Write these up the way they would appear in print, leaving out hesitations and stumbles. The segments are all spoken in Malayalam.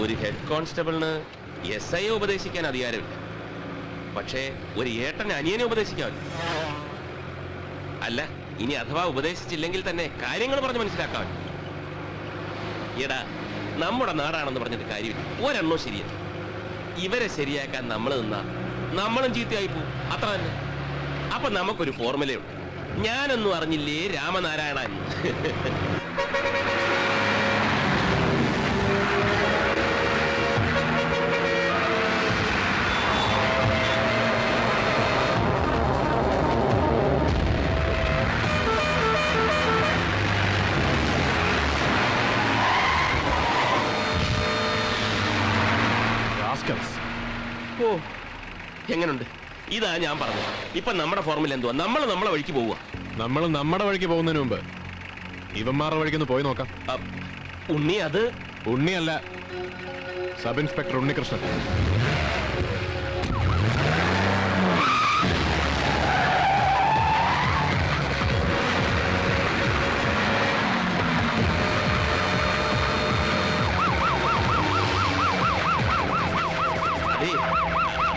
ഒരു ഹെഡ് കോൺസ്റ്റബിളിന് SI ഉപദേശിക്കാൻ അധികാരമില്ല. പക്ഷേ ഒരു ഏട്ടന് അനിയനെ ഉപദേശിക്കാമല്ലോ. അല്ല, ഇനി അഥവാ ഉപദേശിച്ചില്ലെങ്കിൽ തന്നെ കാര്യങ്ങൾ പറഞ്ഞ് മനസ്സിലാക്കാമല്ലോ. എടാ, നമ്മുടെ നാടാണെന്ന് പറഞ്ഞിട്ട് കാര്യമില്ല. ഒരെണ്ണോ ശരിയല്ല. ഇവരെ ശരിയാക്കാൻ നമ്മൾ നിന്നാ നമ്മളും ചീത്തയായി പോവും. അത്ര തന്നെ. അപ്പൊ നമുക്കൊരു ഫോർമുലയുണ്ട്. ഞാനൊന്നും അറിഞ്ഞില്ലേ രാമനാരായണ എന്ന്. ഓ, എങ്ങനുണ്ട്? ഇതാ ഞാൻ പറഞ്ഞത്. ഇപ്പൊ നമ്മുടെ ഫോർമുല എന്തുവാ? നമ്മളെ വഴിക്ക് പോവുക. നമ്മൾ നമ്മുടെ വഴിക്ക് പോകുന്നതിന് മുമ്പ് ഇവന്മാരുടെ വഴിക്കൊന്ന് പോയി നോക്കാം. ഉണ്ണി, അത് ഉണ്ണിയല്ല, സബ് ഇൻസ്പെക്ടർ ഉണ്ണികൃഷ്ണൻ.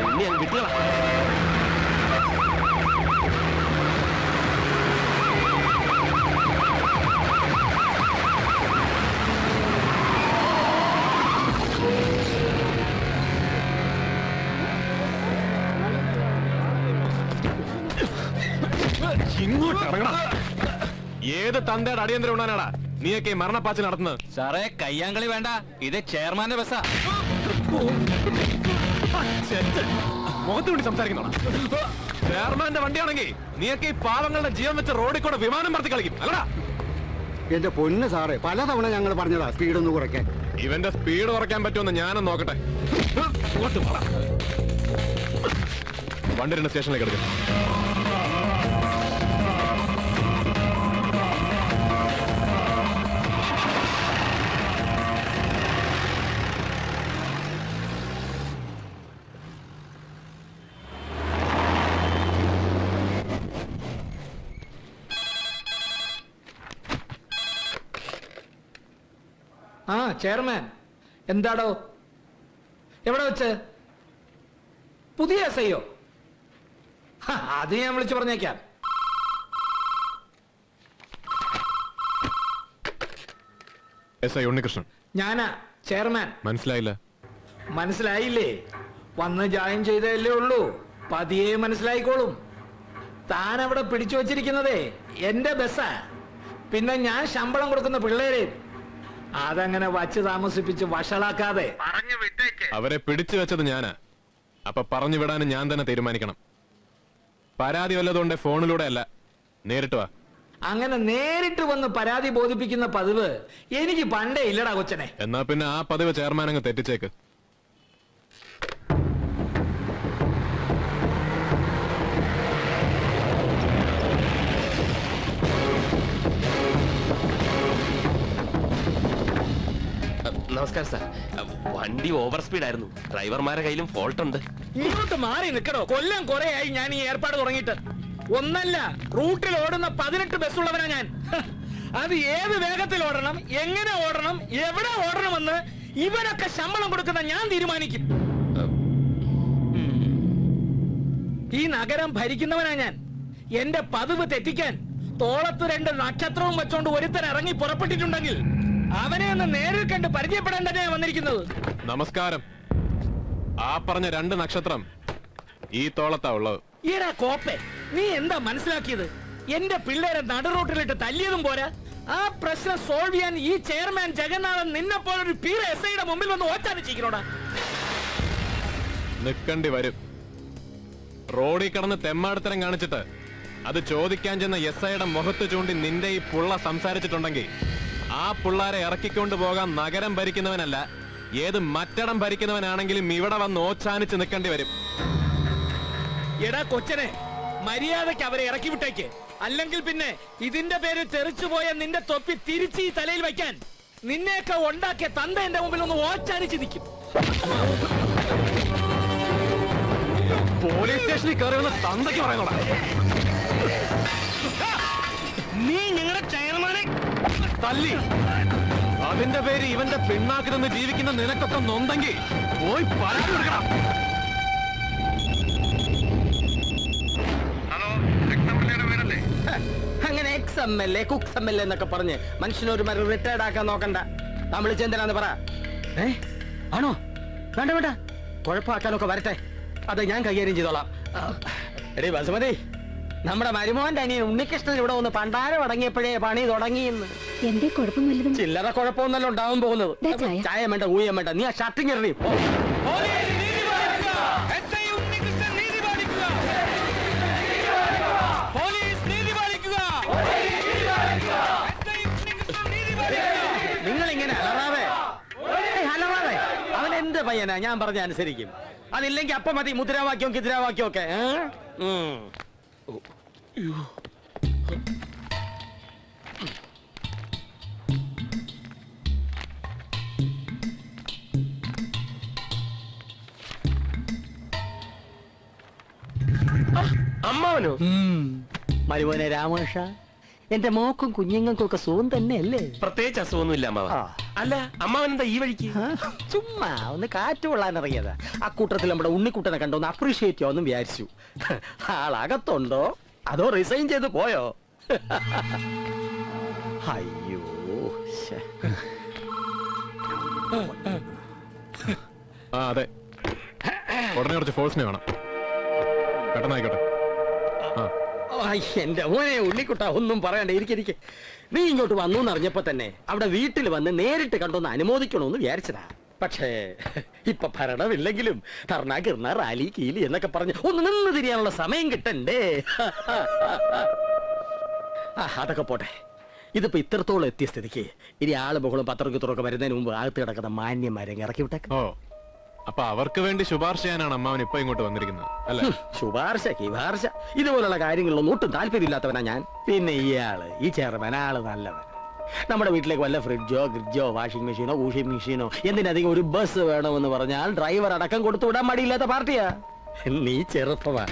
ഉണ്ണി അങ്ങ് കിട്ടുക. ഇങ്ങോട്ട് ഇറങ്ങടാ. ഏത് തന്തയുടെ അടിയന്തര ഉണ്ണാനാടാ നീയൊക്കെ മരണപ്പാച്ചിൽ നടത്തുന്നത്? സാറേ, കയ്യാങ്കളി വേണ്ട, ഇത് ചെയർമാന്റെ ബസ്സാ. മുഖത്ത് വേണ്ടി സംസാരിക്കുന്നോടാ. ചെയർമാന്റെ വണ്ടിയാണെങ്കിൽ നീയൊക്കെ ഈ പാവങ്ങളുടെ ജീവൻ വെച്ച് റോഡിൽ കൂടെ വിമാനം പറത്തി കളിക്കും അല്ലടാ. എന്റെ പൊന്ന് സാറേ, പലതവണ ഞങ്ങൾ പറഞ്ഞതാ സ്പീഡ് ഒന്ന് കുറയ്ക്കാൻ. ഇവന്റെ സ്പീഡ് കുറയ്ക്കാൻ പറ്റുമെന്ന് ഞാനും നോക്കട്ടെ. വണ്ടി 2 സ്റ്റേഷനിലേക്ക് എടുക്കും. ആ ചെയർമാൻ, എന്താടോ? എവിടെ വെച്ച്? പുതിയ SI യോ? അത് ഞാൻ വിളിച്ചു പറഞ്ഞേക്കാം. SI ഉണ്ണികൃഷ്ണൻ. ഞാനാ ചെയർമാൻ. മനസ്സിലായില്ല. മനസ്സിലായില്ലേ? വന്ന് ജോയിൻ ചെയ്തല്ലേ ഉള്ളൂ. പതിയെ മനസ്സിലായിക്കോളും. താൻ അവിടെ പിടിച്ചു വച്ചിരിക്കുന്നതേ എന്റെ ബസ്സാ. പിന്നെ ഞാൻ ശമ്പളം കൊടുക്കുന്ന പിള്ളേരെ അതങ്ങനെ വച്ച് താമസിപ്പിച്ച് വഷളാക്കാതെ പറഞ്ഞു വിട്ടേക്ക്. അവരെ പിടിച്ചു വെച്ചത് ഞാനാ. അപ്പൊ പറഞ്ഞു വിടാനും ഞാൻ തന്നെ തീരുമാനിക്കണം. പരാതി വല്ലതുകൊണ്ട് ഫോണിലൂടെ അല്ല, നേരിട്ട് വാ. അങ്ങനെ നേരിട്ട് വന്ന് പരാതി ബോധിപ്പിക്കുന്ന പതിവ് എനിക്ക് പണ്ടേ ഇല്ലടാ കൊച്ചനെ. എന്നാ പിന്നെ ആ പതിവ് ചെയർമാൻ അങ്ങ് തെറ്റിച്ചേക്ക്. നമസ്കാരം സാർ. വണ്ടി ഓവർ സ്പീഡ് ആയിരുന്നു. ഡ്രൈവർമാരുടെ കയ്യിലും ഫോൾട്ട് ഉണ്ട്. ഇങ്ങോട്ട് മാറി നിൽക്കണോ? കൊല്ലം കുറെയായി ഞാൻ ഈ ഏർപ്പാട് തുടങ്ങിയിട്ട്. ഒന്നല്ല, റൂട്ടിൽ ഓടുന്ന 18 ബസ്സുള്ളവനാ ഞാൻ. അത് ഏത് വേഗത്തിൽ ഓടണം, എങ്ങനെ ഓടണം, എവിടെ ഓടണമെന്ന് ഇവരൊക്കെ ശമ്പളം കൊടുക്കുന്ന ഞാൻ തീരുമാനിക്കും. ഈ നഗരം ഭരിക്കുന്നവനാ ഞാൻ. എന്റെ പതിവ് തെറ്റിക്കാൻ തോളത്ത് 2 നക്ഷത്രവും വെച്ചോണ്ട് ഒരുത്തൻ ഇറങ്ങി പുറപ്പെട്ടിട്ടുണ്ടെങ്കിൽ അവനെ ഒന്ന് നേരിൽ കണ്ട് പരിചയപ്പെടാൻ തന്നെയാണ് വന്നിരിക്കുന്നത്. നമസ്കാരം. ആ പറഞ്ഞ 2 നക്ഷത്രം ഈ തോളത്താ ഉള്ളത്. ഈടാ കോപ്പെ, നീ എന്താ മനസ്സിലാക്കിയത്? എന്റെ പിള്ളേരെ നടുറോട്ടിലിട്ട് തല്ലിയതും പോരാ, ആ പ്രശ്നം സോൾവ് ചെയ്യാൻ ഈ ചെയർമാൻ ജഗന്നാഥൻ നിന്നെ പോലൊരു പീറ SIയുടെ മുമ്പിൽ വന്ന് ഓച്ചാനിച്ചിരിക്കണോടാ. നിക്കണ്ടി വരും. റോഡിൽ കിടന്ന് തെമ്മാടത്തരം കാണിച്ചിട്ട് അത് ചോദിക്കാൻ ചെന്ന SIയുടെ മുഖത്ത് ചൂണ്ടി നിന്റെ ഈ പുള്ള സംസാരിച്ചിട്ടുണ്ടെങ്കിൽ ആ പിള്ളാരെ ഇറക്കിക്കൊണ്ടു പോകാൻ നഗരം ഭരിക്കുന്നവനല്ല, ഏത് മറ്റടം ഭരിക്കുന്നവനാണെങ്കിലും ഇവിടെ വന്ന് ഓച്ചാനിച്ച് നിൽക്കേണ്ടി വരും. എടാ കൊച്ചനെ, മര്യാദയ്ക്ക് അവരെ ഇറക്കി വിട്ടേക്ക്. അല്ലെങ്കിൽ പിന്നെ ഇതിന്റെ പേര് തെറിച്ചുപോയ നിന്റെ തൊപ്പി തിരിച്ച് ഈ തലയിൽ വയ്ക്കാൻ നിന്നെയൊക്കെ ഉണ്ടാക്കിയ തന്ത എന്റെ മുമ്പിൽ ഒന്ന് ഓച്ചാനിച്ച് നിൽക്കും. പോലീസ് സ്റ്റേഷനിൽ കയറി വന്ന തന്തയ്ക്ക് പറയുന്നോടാ. നീ ഞങ്ങളുടെ ചെയർമാനെ തല്ലി അതിന്റെ പേര് ഇവന്റെ പിണ്ണാക്കിൽ നിന്ന് ജീവിക്കുന്ന നിനക്കൊക്കെ നൊന്തെങ്കിൽ പോയി പരാതി കൊടുക്കണം. അങ്ങനെ XMLA കുക്സ് എന്നൊക്കെ പറഞ്ഞ് മനുഷ്യനൊരു മരം റിട്ടയർഡ് ആക്കാൻ നോക്കണ്ട. നമ്മൾ ചെന്തിനാന്ന് പറ. ആണോ? വേണ്ട വേണ്ട, കുഴപ്പമാക്കാനൊക്കെ വരട്ടെ, അത് ഞാൻ കൈകാര്യം ചെയ്തോളാം. എടീ ബസുമതി, നമ്മുടെ മരുമോന്റെ അനിയൻ ഉണ്ണികൃഷ്ണൻ ഇവിടെ ഒന്ന് പണ്ടാരം അടങ്ങിയപ്പോഴേ പണി തുടങ്ങിയെന്ന്. എന്റെ കുഴപ്പം വല്ലതും? ചില്ലറ കുഴപ്പമൊന്നല്ലോ ഉണ്ടാവാൻ പോകുന്നത്. ചായ വേണ്ട, ഊയം വേണ്ട, നീ ആ ഷർട്ടിങ് എറി. നിങ്ങളിങ്ങനെ അലറാവേ അലറാവേ. അവൻ എന്റെ പയ്യനാ, ഞാൻ പറഞ്ഞ അനുസരിക്കും. അതില്ലെങ്കിൽ അപ്പൊ മതി മുദ്രാവാക്യവും കിദ്രാവാക്യവും ഒക്കെ. അമ്മാവനോ? മരുമോനെ രാമകൃഷ്ണ, എന്റെ മോക്കും കുഞ്ഞുങ്ങൾക്കും ഒക്കെ സുഖം തന്നെയല്ലേ? പ്രത്യേകിച്ച് അസുഖമൊന്നുമില്ല അമ്മാവ. അല്ല, അമ്മാവൻ എന്താ ഈ വഴിക്ക്? ചുമ്മാ ഒന്ന് കാറ്റ് കൊള്ളാൻ ഇറങ്ങിയതാ. ആ കൂട്ടത്തിൽ നമ്മുടെ ഉണ്ണിക്കുട്ടനെ കണ്ടോ ഒന്ന് അപ്രീഷിയേറ്റ് ചെയ്യാമെന്നും വിചാരിച്ചു. ആളകത്തുണ്ടോ അതോ റിസൈൻ ചെയ്ത് പോയോ? അയ്യോ, അതെ, ഉടനെ കുറച്ച് ഫോഴ്സിനെ വേണം. പെട്ടെന്നായിക്കോട്ടെ. എന്റെ മോനെ ഉണ്ണിക്കുട്ട, ഒന്നും പറയണ്ട, ഇരിക്കെ. നീ ഇങ്ങോട്ട് വന്നു എന്നറിഞ്ഞപ്പോ തന്നെ അവിടെ വീട്ടിൽ വന്ന് നേരിട്ട് കണ്ടൊന്ന് അനുമോദിക്കണമെന്ന് വിചാരിച്ചതാ. പക്ഷേ ഇപ്പൊ ഭരണമില്ലെങ്കിലും ധർണ കിർണ റാലി കീലി എന്നൊക്കെ പറഞ്ഞ് ഒന്ന് നിന്ന് തിരിയാനുള്ള സമയം കിട്ടണ്ടേ? അതൊക്കെ പോട്ടെ. ഇതിപ്പോ ഇത്രത്തോളം എത്തിയ സ്ഥിതിക്ക് ഇനി ആള് ബഹളും പത്രക്കുത്തറൊക്കെ വരുന്നതിന് മുമ്പ് ആകത്ത് കിടക്കുന്ന മാന്യന്മാരെ ഇറക്കി വിട്ടേക്ക്. ഓ, അപ്പൊ അവർക്ക് വേണ്ടി ശുപാർശ ചെയ്യാനാണ് അമ്മാവൻ ഇപ്പൊ ഇങ്ങോട്ട് വന്നിരിക്കുന്നത് അല്ലെ? ശുപാർശ കിപാർശ ഇതുപോലുള്ള കാര്യങ്ങളിലൊന്നും ഒട്ടും താല്പര്യമില്ലാത്തവനാ ഞാൻ. പിന്നെ ഇയാള് ഈ ചെയർമാൻ ആള് നല്ലവൻ. നമ്മുടെ വീട്ടിലേക്ക് വല്ല ഫ്രിഡ്ജോ വാഷിംഗ് മെഷീനോ മെഷീനോ എന്തിനധികം ഒരു ബസ് വേണമെന്ന് പറഞ്ഞാൽ ഡ്രൈവർ അടക്കം കൊടുത്തു വിടാൻ മടിയില്ലാത്ത പാർട്ടിയാ. നീ ചെറുപ്പമാ.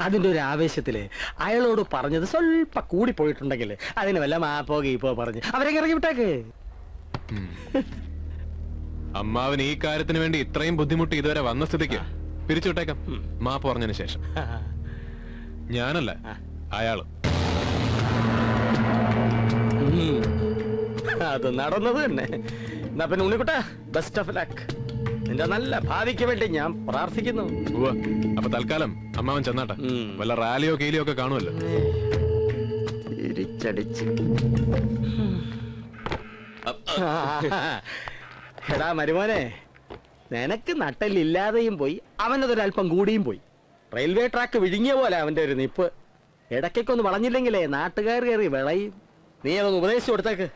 അതിന്റെ ഒരു ആവേശത്തില് അയാളോട് പറഞ്ഞത് സ്വല്പ കൂടിപ്പോയിട്ടുണ്ടെങ്കിൽ അതിന് വല്ല മാപ്പോ ഗീപ്പോ പറഞ്ഞ് അവരെ ഇറങ്ങി വിട്ടേക്ക്. അമ്മാവൻ ഈ കാര്യത്തിന് വേണ്ടി ഇത്രയും ബുദ്ധിമുട്ട് ഇതുവരെ വന്ന സ്ഥിതിക്ക് പിരിച്ചുവിട്ടേക്കാം, മാപ്പ് പറഞ്ഞതിന് ശേഷം. ഞാനല്ല, അയാള്. അത് നടന്നത് തന്നെ. എന്നാ പിന്നെ ഉണ്ണിക്കുട്ട, ബെസ്റ്റ് ഓഫ് ലക്ക്. നിന്റെ നല്ല ഭാവിക്ക് വേണ്ടി ഞാൻ പ്രാർത്ഥിക്കുന്നു. അപ്പൊ തൽക്കാലം അമ്മാവൻ ചെന്നാട്ടെ. വല്ല റാലിയോ കീലിയോ ഒക്കെ കാണുമല്ലോ. തിരിച്ചടിച്ച് എടാ മരുമോനെ, നിനക്ക് നട്ടലില്ലാതെയും പോയി, അവനതൊരല്പം കൂടിയും പോയി. റെയിൽവേ ട്രാക്ക് വിഴുങ്ങിയ പോലെ അവന്റെ ഒരു നിപ്പ്. ഇടയ്ക്കൊന്ന് വളഞ്ഞില്ലെങ്കിലേ നാട്ടുകാർ കയറി വിളയും. നീ അതൊന്ന് ഉപദേശിച്ചു കൊടുത്തേക്ക്.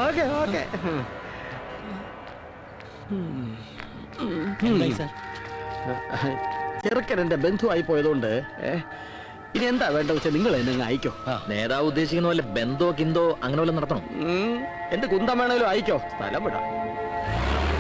Okay okay. ചെറുക്കൻ എന്റെ ബന്ധുവായി പോയതുകൊണ്ട് ഇനി എന്താ വേണ്ട വെച്ചാൽ നിങ്ങൾ എന്നെ അയക്കോ. നേതാവ് ഉദ്ദേശിക്കുന്ന പോലെ ബന്ധോ കിന്തോ അങ്ങനെ വല്ല നടത്തണം. എന്ത് കുന്തം വേണേലും അയക്കോ, സ്ഥലം വിടാം.